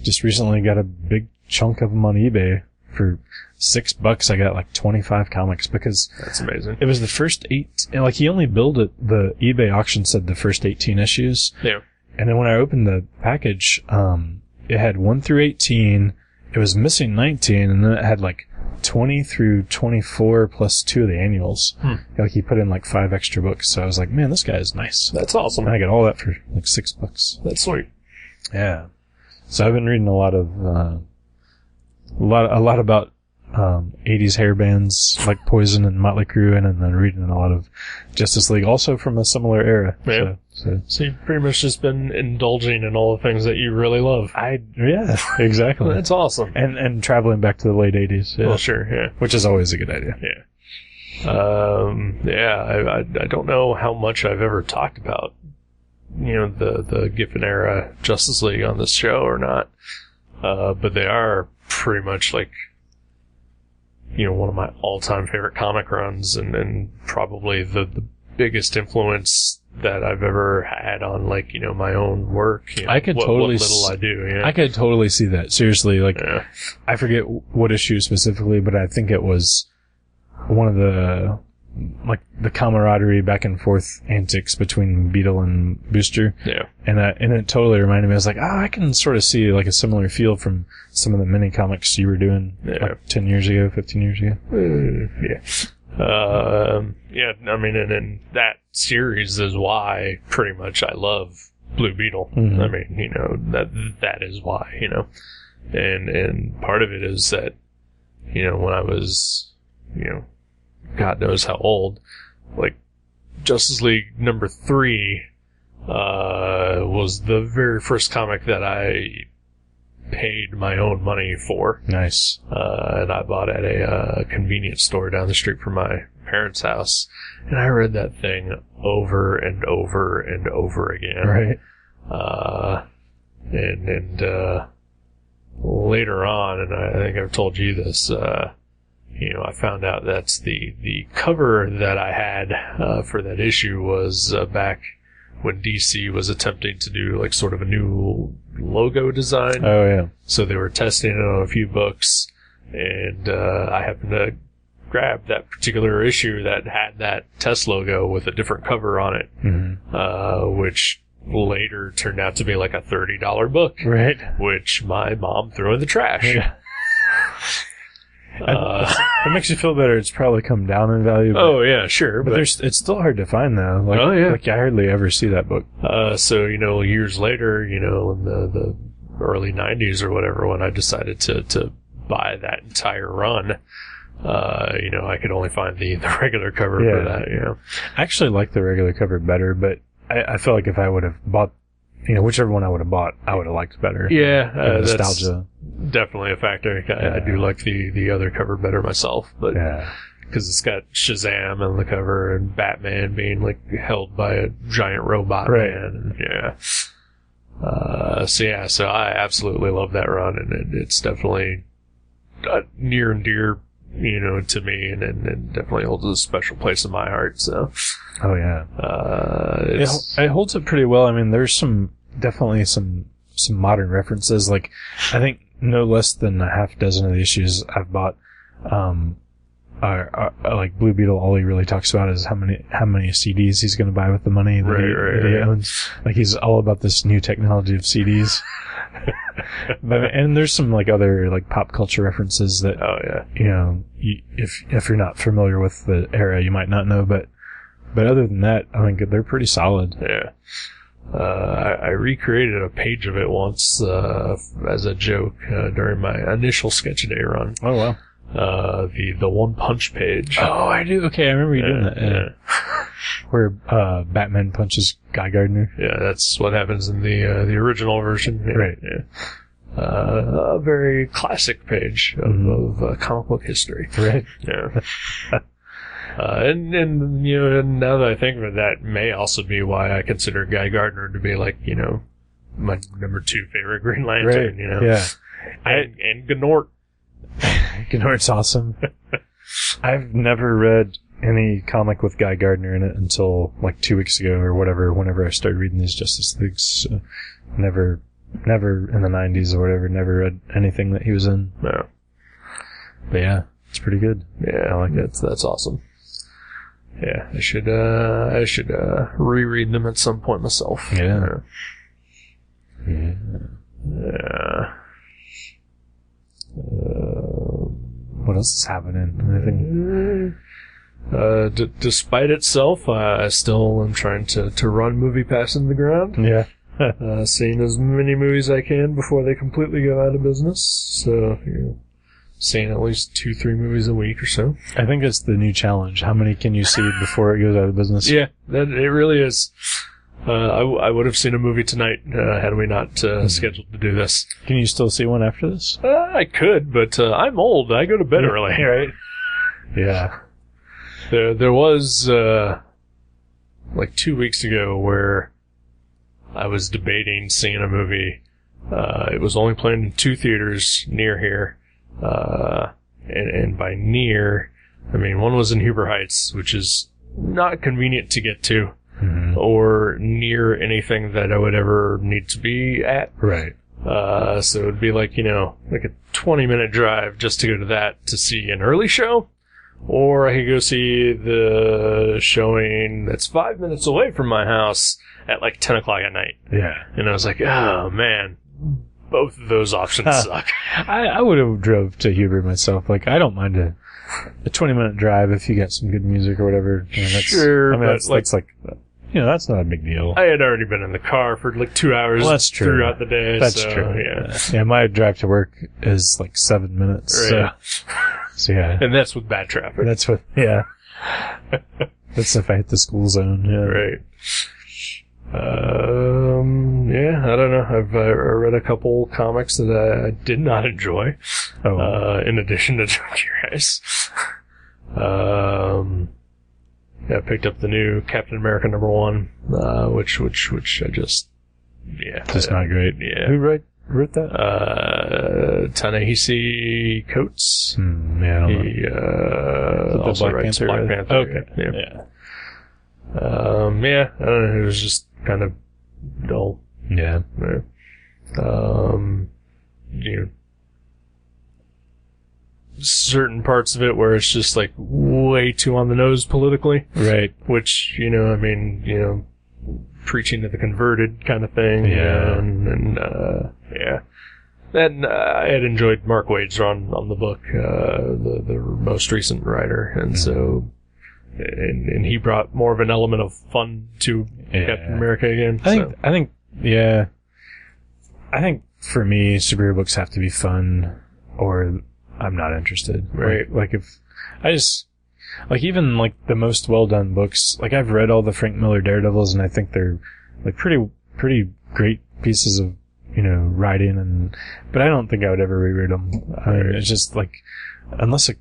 just recently got a big chunk of them on eBay. For $6, I got like 25 comics because that's amazing. It was the first 8, like he only billed it, the eBay auction said the first 18 issues. Yeah. And then when I opened the package, it had 1 through 18, it was missing 19, and then it had like 20 through 24 plus 2 of the annuals. Like he put in like 5 extra books, so I was like, man, this guy is nice. That's awesome. And I got all that for like $6. That's sweet. Yeah. So I've been reading a lot about 80s hair bands like Poison and Motley Crue, and then reading a lot of Justice League, also from a similar era. Yeah. So you've pretty much just been indulging in all the things that you really love. Yeah, exactly. That's awesome. And traveling back to the late 80s. Yeah. Well, sure, yeah. Which is always a good idea. Yeah. I don't know how much I've ever talked about, the Giffen era Justice League on this show or not. But they are pretty much like, one of my all-time favorite comic runs, and probably the biggest influence that I've ever had on, like, my own work. I could what totally little I do. Yeah. I could totally see that. Seriously, like, I forget what issue specifically, but I think it was one of the, like, the camaraderie back and forth antics between Beetle and Booster. Yeah. And it totally reminded me, I was like, I can sort of see, like, a similar feel from some of the mini comics you were doing, like, 10 years ago, 15 years ago. I mean, and that series is why pretty much I love Blue Beetle. Mm-hmm. I mean, that is why, and part of it is that, when I was, God knows how old, like, Justice League number 3, was the very first comic that I paid my own money for. Nice. And I bought at a convenience store down the street from my parents' house, and I read that thing over and over and over again. Right. And later on, and I think I've told you this, I found out that's the cover that I had for that issue was back when DC was attempting to do like sort of a new logo design. Oh yeah. So they were testing it on a few books, and I happened to grab that particular issue that had that test logo with a different cover on it, which later turned out to be like a $30 book, right? Which my mom threw in the trash. Yeah. It makes you feel better. It's probably come down in value. Oh yeah, sure. But it's still hard to find though. Like, like I hardly ever see that book. So years later, in the early '90s or whatever, when I decided to buy that entire run, I could only find the regular cover for that. I actually like the regular cover better, but I feel like if I would have bought, whichever one I would have bought, I would have liked better. Yeah, nostalgia. That's definitely a factor. I do like the other cover better myself, but because it's got Shazam on the cover and Batman being like held by a giant robot man. So I absolutely love that run, and it's definitely near and dear, to me, and definitely holds a special place in my heart. So, oh yeah, it holds up pretty well. I mean, there's definitely some modern references. Like, I think no less than a half dozen of the issues I've bought, are like Blue Beetle. All he really talks about is how many CDs he's going to buy with the money that he owns. Like, he's all about this new technology of CDs. And there's some like other like pop culture references that if you're not familiar with the era, you might not know. But other than that, I think they're pretty solid. Yeah. I recreated a page of it once as a joke during my initial Sketch Day run. Oh wow. The One Punch page. Oh, I do. Okay, I remember you doing that. Yeah. Where Batman punches Guy Gardner. Yeah, that's what happens in the original version. Yeah, right. Yeah. A very classic page of comic book history. Right. Yeah. And now that I think of it, that may also be why I consider Guy Gardner to be like, my number 2 favorite Green Lantern. Right. Yeah. And Gnort. Gnort's awesome. I've never read any comic with Guy Gardner in it until like 2 weeks ago or whatever, whenever I started reading these Justice Leagues. So never in the 90s or whatever, never read anything that he was in. No. But yeah, it's pretty good. Yeah, I like it. That's awesome. Yeah, I should reread them at some point myself. Yeah. What else is happening? Anything? Despite itself, I still am trying to run Movie Pass in the ground. Yeah. Seeing as many movies I can before they completely go out of business. So, seeing at least 2-3 movies a week or so. I think it's the new challenge. How many can you see before it goes out of business? Yeah, it really is. I would have seen a movie tonight had we not scheduled to do this. Can you still see one after this? I could, but I'm old. I go to bed early. Right? Yeah. There was like 2 weeks ago where I was debating seeing a movie. It was only playing in 2 theaters near here. And by near, I mean one was in Huber Heights, which is not convenient to get to, or near anything that I would ever need to be at. Right. So it would be like, like a 20-minute drive just to go to that to see an early show, or I could go see the showing that's 5 minutes away from my house at like 10 o'clock at night. Yeah. And I was like, oh man. Both of those options suck. I would have drove to Huber myself. Like, I don't mind a 20-minute drive if you got some good music or whatever. Sure, I mean, that's like, that's not a big deal. I had already been in the car for like 2 hours throughout the day. That's true. Yeah, my drive to work is like 7 minutes. Right. So yeah. And that's with bad traffic. That's if I hit the school zone. Yeah. Right. I don't know. I've read a couple comics that I did not enjoy. In addition to Junkie Rice. I picked up the new Captain America #1, which I just not great. Yeah. Who wrote that? Ta-Nehisi Coates. I don't know. He also writes Black Panther. Okay. Yeah. I don't know. It was just kind of dull. Yeah. Certain parts of it where it's just like way too on the nose politically. Right. Which, preaching to the converted kind of thing. Yeah. And I had enjoyed Mark Waid's run on the book, the most recent writer. And so, and he brought more of an element of fun to Captain America again. I think for me, superhero books have to be fun, or I'm not interested. Right. Like if I just even like the most well done books. Like I've read all the Frank Miller Daredevils, and I think they're like pretty great pieces of writing, but I don't think I would ever reread them. I mean, it's just like unless a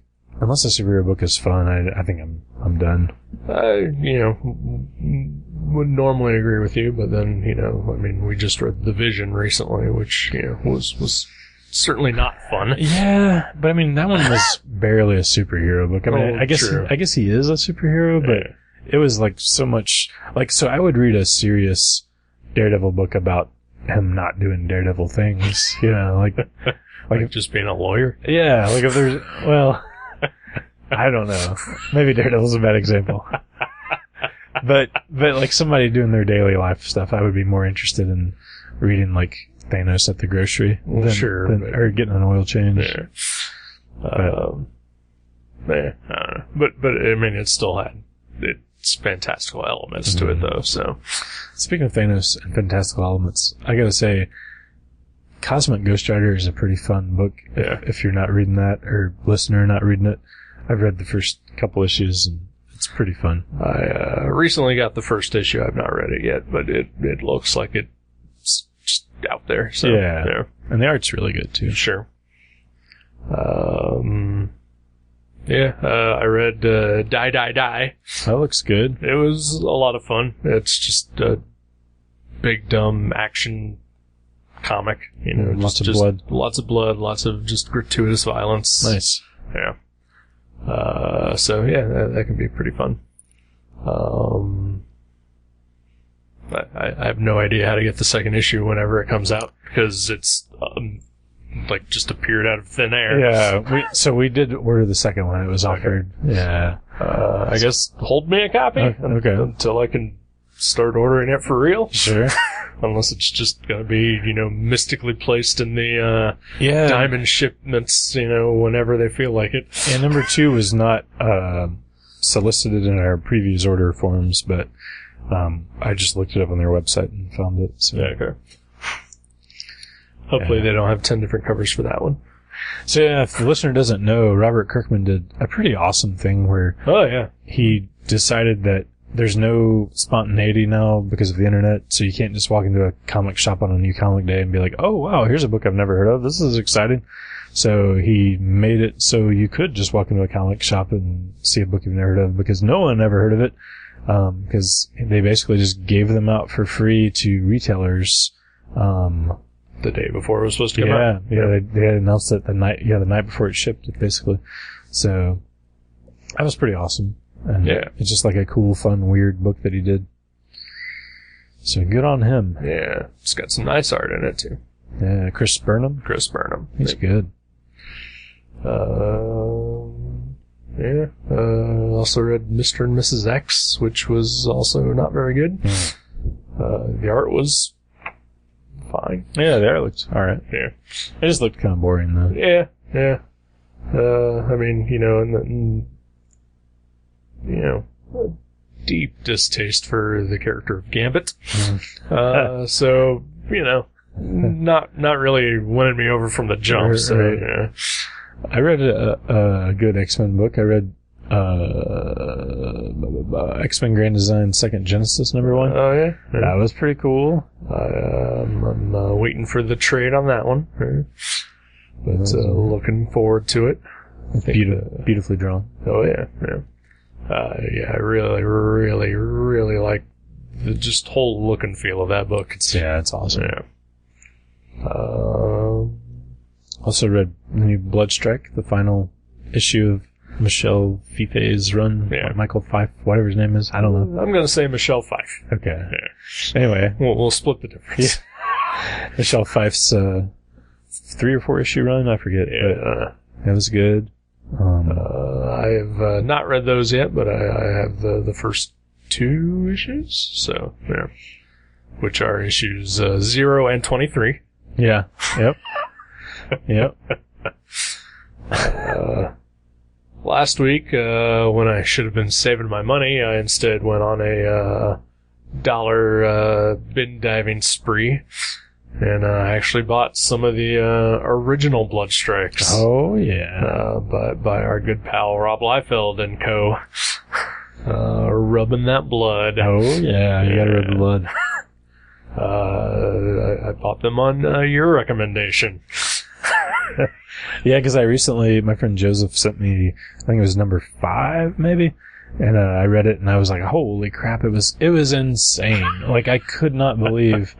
would normally agree with you, but then, I mean, we just read The Vision recently, which, was certainly not fun. Yeah, but I mean, that one was barely a superhero book. I mean, I guess he is a superhero, but it was like so much, like, so I would read a serious Daredevil book about him not doing Daredevil things, like just being a lawyer? Yeah, like if there's, well, I don't know. Maybe Daredevil's a bad example. But like somebody doing their daily life stuff, I would be more interested in reading like Thanos at the grocery or getting an oil change. Yeah. I don't know. But I mean, it still had its fantastical elements to it, though. So, speaking of Thanos and fantastical elements, I gotta say, Cosmic Ghost Rider is a pretty fun book. Yeah. If you're not reading that, or listener not reading it, I've read the first couple issues and it's pretty fun. I recently got the first issue. I've not read it yet, but it looks like it's just out there. So, yeah. And the art's really good too. Sure. I read Die Die Die. That looks good. It was a lot of fun. It's just a big dumb action comic. Lots of blood. Lots of blood. Lots of just gratuitous violence. Nice. Yeah. That can be pretty fun. I have no idea how to get the second issue whenever it comes out, because it's like just appeared out of thin air. Yeah, we did order the second one. It was offered. Yeah. I guess hold me a copy until I can start ordering it for real. Sure. Unless it's just going to be, mystically placed in the diamond shipments, whenever they feel like it. And number 2 was not solicited in our previous order forms, but I just looked it up on their website and found it. So. Yeah, okay. Hopefully they don't have 10 different covers for that one. So yeah, if the listener doesn't know, Robert Kirkman did a pretty awesome thing where he decided that there's no spontaneity now because of the internet, so you can't just walk into a comic shop on a new comic day and be like, oh wow, here's a book I've never heard of. This is exciting. So he made it so you could just walk into a comic shop and see a book you've never heard of, because no one ever heard of it. Because they basically just gave them out for free to retailers. The day before it was supposed to come out. Yeah, they had announced it the night before it shipped, basically. So that was pretty awesome. And it's just like a cool, fun, weird book that he did. So good on him. Yeah, it's got some nice art in it too. Yeah, Chris Burnham. He's good. Also read Mr. and Mrs. X, which was also not very good. The art was fine. Yeah, the art looked alright. Yeah. It just looked kind of boring though. Yeah. I mean, a deep distaste for the character of Gambit. So, not really winning me over from the jump. Right. So, yeah. I read a good X-Men book. I read X-Men Grand Design Second Genesis #1. Oh, yeah? That was pretty cool. I'm waiting for the trade on that one. But looking forward to it. Beautifully drawn. Oh, yeah. I really, really, really like the just whole look and feel of that book. It's awesome. Yeah. Also read the new Bloodstrike, the final issue of Michelle Fife's run. Yeah. Michael Fife, whatever his name is. I don't know. I'm going to say Michelle Fife. Okay. Yeah. Anyway. We'll split the difference. Yeah. Michelle Fife's 3 or 4 issue run, I forget. Yeah. But that was good. I have not read those yet, but I have the first 2 issues. So, yeah. Which are issues 0 and 23. Yeah. Yep. Yep. Last week, when I should have been saving my money, I instead went on a dollar bin diving spree, and I actually bought some of the original Bloodstrikes. Oh yeah, by our good pal Rob Liefeld and co. Rubbing that blood. Oh yeah, you gotta rub the blood. I bought them on your recommendation. Yeah, because I recently, my friend Joseph sent me, I think it was number 5, maybe, And I read it, and I was like, "Holy crap!" It was insane. Like, I could not believe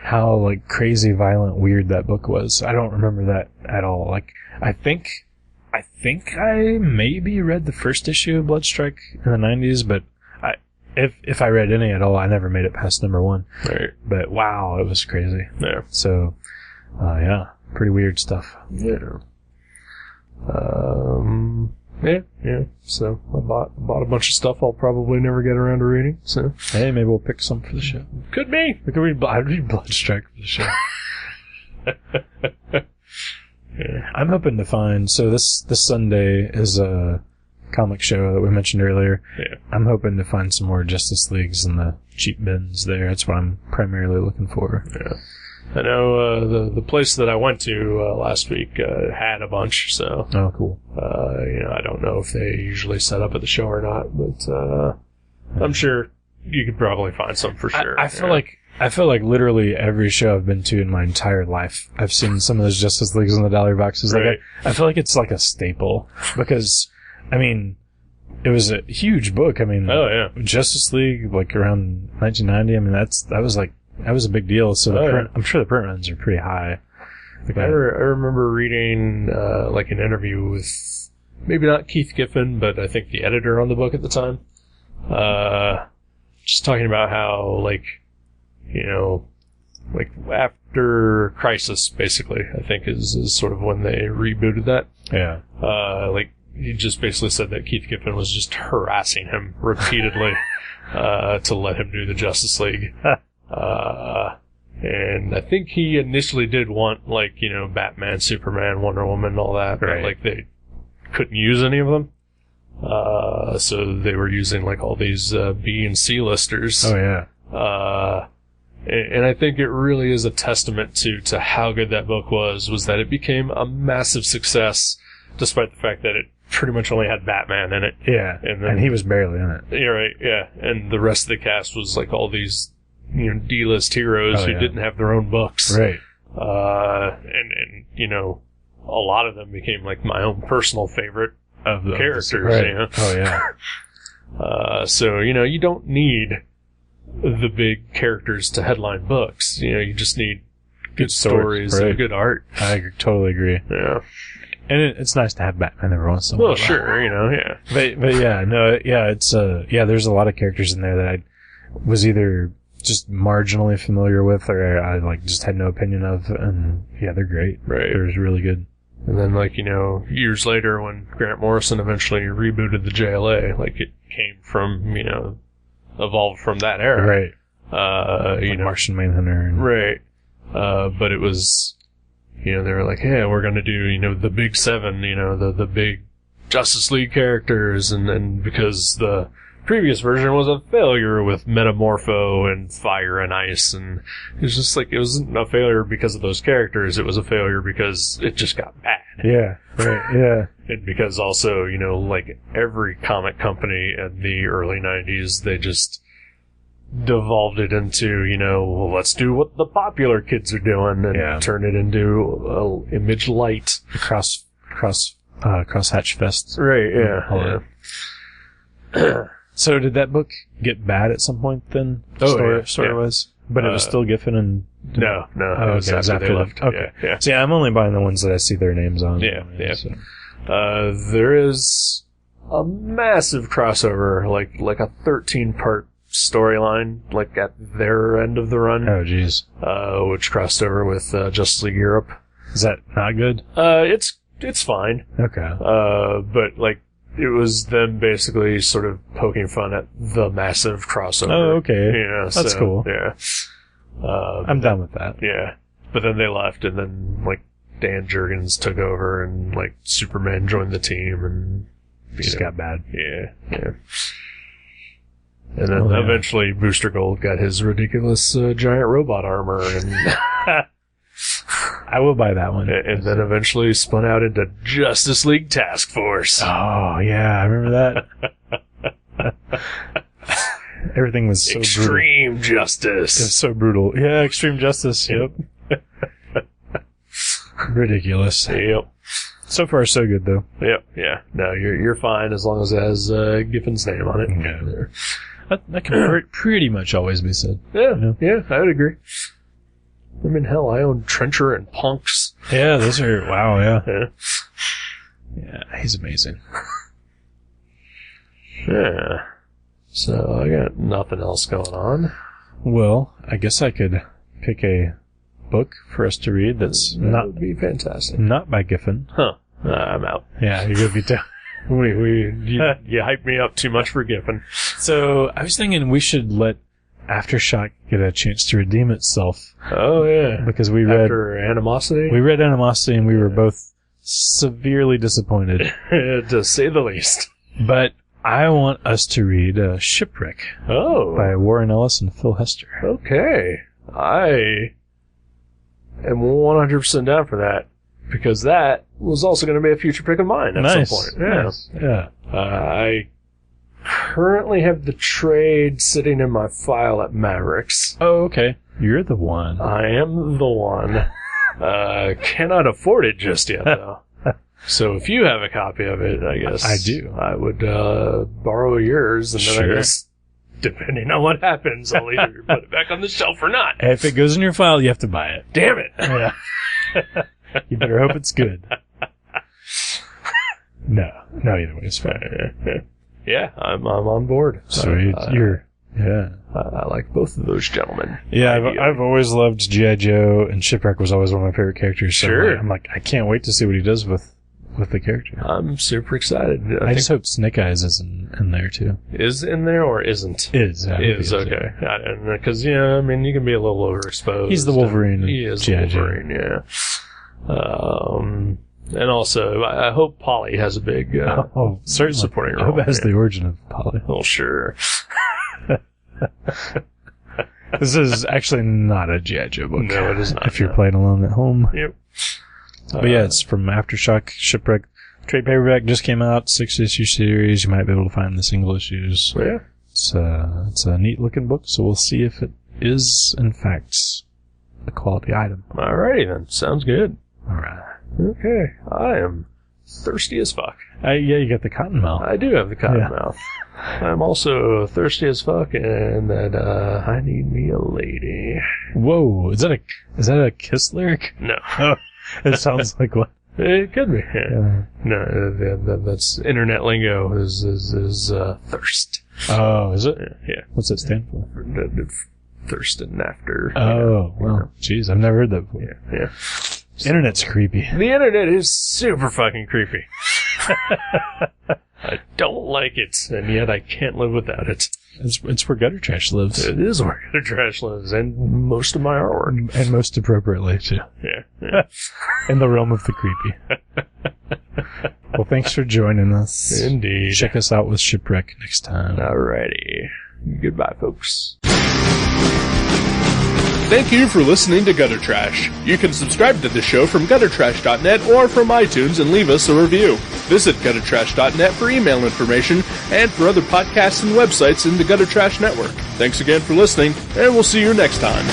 how like crazy, violent, weird that book was. I don't remember that at all. Like, I think I maybe read the first issue of Bloodstrike in the 90s, but if I read any at all, I never made it past number 1. Right. But wow, it was crazy. Yeah. So, yeah, pretty weird stuff. Yeah. Yeah. So I bought a bunch of stuff I'll probably never get around to reading. So Hey, maybe we'll pick some for the show. could be. We could read Bloodstrike for the show. Yeah. I'm hoping to find. So this Sunday is a comic show that we mentioned earlier. Yeah. I'm hoping to find some more Justice Leagues in the cheap bins there. That's what I'm primarily looking for. Yeah. I know the place that I went to last week had a bunch, so Oh, cool. I don't know if they usually set up at the show or not, but I'm sure you could probably find some for sure. I feel like literally every show I've been to in my entire life, I've seen some of those Justice Leagues in the dollar boxes. Like Right. I feel like it's like a staple because, I mean, it was a huge book. I mean, Oh yeah. Justice League, like around 1990. I mean, that was a big deal. So I'm sure the print runs are pretty high. I remember reading like an interview with maybe not Keith Giffen, but I think the editor on the book at the time. Just talking about how like after Crisis, basically, I think is sort of when they rebooted that. Yeah. Like he just basically said that Keith Giffen was just harassing him repeatedly to let him do the Justice League. And I think he initially did want, like, Batman, Superman, Wonder Woman, all that, but, Right. like, they couldn't use any of them. So they were using, like, all these B and C listers. Oh yeah. And I think it really is a testament to how good that book was that it became a massive success, despite the fact that it pretty much only had Batman in it. Yeah. And he was barely in it. You're right, yeah. And the rest of the cast was, like, all these D-list heroes who didn't have their own books. Right. And a lot of them became like my own personal favorite Of the characters. Right. Oh yeah. So you don't need the big characters to headline books. You just need good stories right. and good art. I totally agree. Yeah. And it's nice to have Batman every once in a while. Well, sure, yeah. But yeah, no, yeah, it's there's a lot of characters in there that I was either just marginally familiar with or I like just had no opinion of, and yeah, they're great. Right. They're really good. And then, like, years later when Grant Morrison eventually rebooted the JLA, like, it came from, evolved from that era. Right. Like Martian Manhunter. And, right. But it was, they were like, yeah, we're gonna do, the big 7, the big Justice League characters, and because the previous version was a failure with Metamorpho and Fire and Ice, and it was just like, it wasn't a failure because of those characters, it was a failure because it just got bad. Yeah, right, yeah. And because also, like every comic company in the early 90s, they just devolved it into, well, let's do what the popular kids are doing and turn it into Image Light. Cross Hatch Fest. Right, yeah. So did that book get bad at some point then? Story-wise? But it was still Giffen and... No. Oh, okay. It was after they left. left. Okay. Yeah. So yeah, I'm only buying the ones that I see their names on. Yeah, anyway, yeah. So. There is a massive crossover, like a 13-part storyline, like at their end of the run. Oh, jeez. Which crossed over with Justice League Europe. Is that not good? It's fine. Okay. But like, it was them basically sort of poking fun at the massive crossover. Oh, okay. That's so, cool. Yeah. I'm done with that. Yeah. But then they left, and then, like, Dan Jurgens took over, and, like, Superman joined the team, and... Just got bad. Yeah. And then eventually Booster Gold got his ridiculous giant robot armor, and... I will buy that one. And then eventually spun out into Justice League Task Force. Oh, yeah, I remember that. Everything was so Extreme brutal. Justice. It was so brutal. Yeah, Extreme Justice, yep. Ridiculous. Yep. So far, so good, though. Yeah. No, you're fine as long as it has Giffen's name on it. Yeah. That can pretty much always be said. Yeah, You know? yeah, I would agree. I mean, hell, I own Trencher and Punks. Yeah, those are... Wow, yeah. Yeah. Yeah, he's amazing. Yeah. So, I got nothing else going on. Well, I guess I could pick a book for us to read that would be fantastic. not by Giffen. Huh. I'm out. Yeah, you're going to be down. You hyped me up too much for Giffen. So, I was thinking we should let Aftershock get a chance to redeem itself. Oh, yeah. Because we read... After Animosity? We read Animosity and we were both severely disappointed. To say the least. But I want us to read Shipwreck by Warren Ellis and Phil Hester. Okay. I am 100% down for that. Because that was also going to be a future pick of mine at some point. Yeah. Nice. Yeah. I currently have the trade sitting in my file at Mavericks. Oh, okay. You're the one. I am the one. Cannot afford it just yet, though. So if you have a copy of it, I guess I do. I would borrow yours, and then Sure. I guess, depending on what happens, I'll either put it back on the shelf or not. If it goes in your file, you have to buy it. Damn it! Yeah. You better hope it's good. No, either way, it's fine. Yeah, I'm on board. Sweet. I like both of those gentlemen. Yeah, I've always loved G.I. Joe, and Shipwreck was always one of my favorite characters. So Sure. I'm like, I can't wait to see what he does with the character. I'm super excited. I just hope Snake Eyes is in there too. Is in there or isn't? Is Okay. Because, I mean, you can be a little overexposed. He's the Wolverine. He is G.I. the Joe. Wolverine, yeah. And also, I hope Polly has a big certainly supporting I role. hope it has the origin of Polly. Well, sure. This is actually not a G.I. Joe book. No, it is not. If you're playing alone at home. Yep. But yeah, it's from Aftershock. Shipwreck. Trade paperback just came out. 6-issue series. You might be able to find the single issues. Yeah. It's a neat looking book, so we'll see if it is, in fact, a quality item. Alrighty then. Sounds good. Alright. Okay. I am thirsty as fuck. Yeah, you got the cotton mouth. I do have the cotton mouth. I'm also thirsty as fuck, and that I need me a lady. Whoa, is that a Kiss lyric? No. It sounds like what? It could be. Yeah. No, that's internet lingo. Is thirst. Oh, is it? Yeah. What's that stand for? Thirst and after. Oh, well, jeez, I've never heard that before. Yeah. Internet's creepy. The internet is super fucking creepy. I don't like it, and yet I can't live without it. It's where gutter trash lives. It is where the trash lives, and most of my artwork. And most appropriately, too. Yeah. In the realm of the creepy. Well, thanks for joining us. Indeed. Check us out with Shipwreck next time. Alrighty. Goodbye, folks. Thank you for listening to Gutter Trash. You can subscribe to the show from guttertrash.net or from iTunes and leave us a review. Visit guttertrash.net for email information and for other podcasts and websites in the Gutter Trash Network. Thanks again for listening, and we'll see you next time.